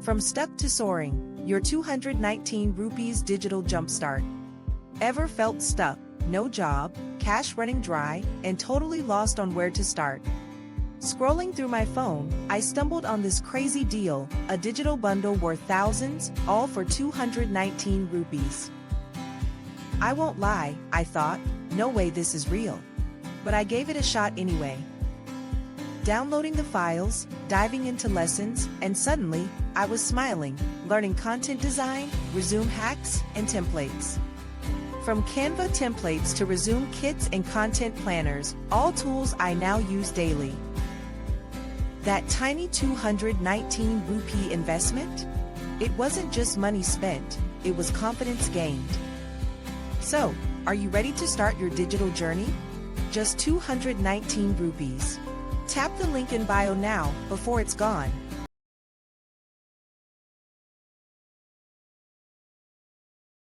From stuck to soaring, your 219 rupees digital jumpstart. Ever felt stuck, no job, cash running dry, and totally lost on where to start? Scrolling through my phone, I stumbled on this crazy deal, a digital bundle worth thousands, all for 219 rupees. I won't lie, I thought, no way this is real. But I gave it a shot anyway. Downloading the files, diving into lessons, and suddenly, I was smiling, learning content design, resume hacks, and templates. From Canva Templates to resume kits and content planners, all tools I now use daily. That tiny 219 rupee investment? It wasn't just money spent, it was confidence gained. So, are you ready to start your digital journey? Just 219 rupees. Tap the link in bio now, before it's gone.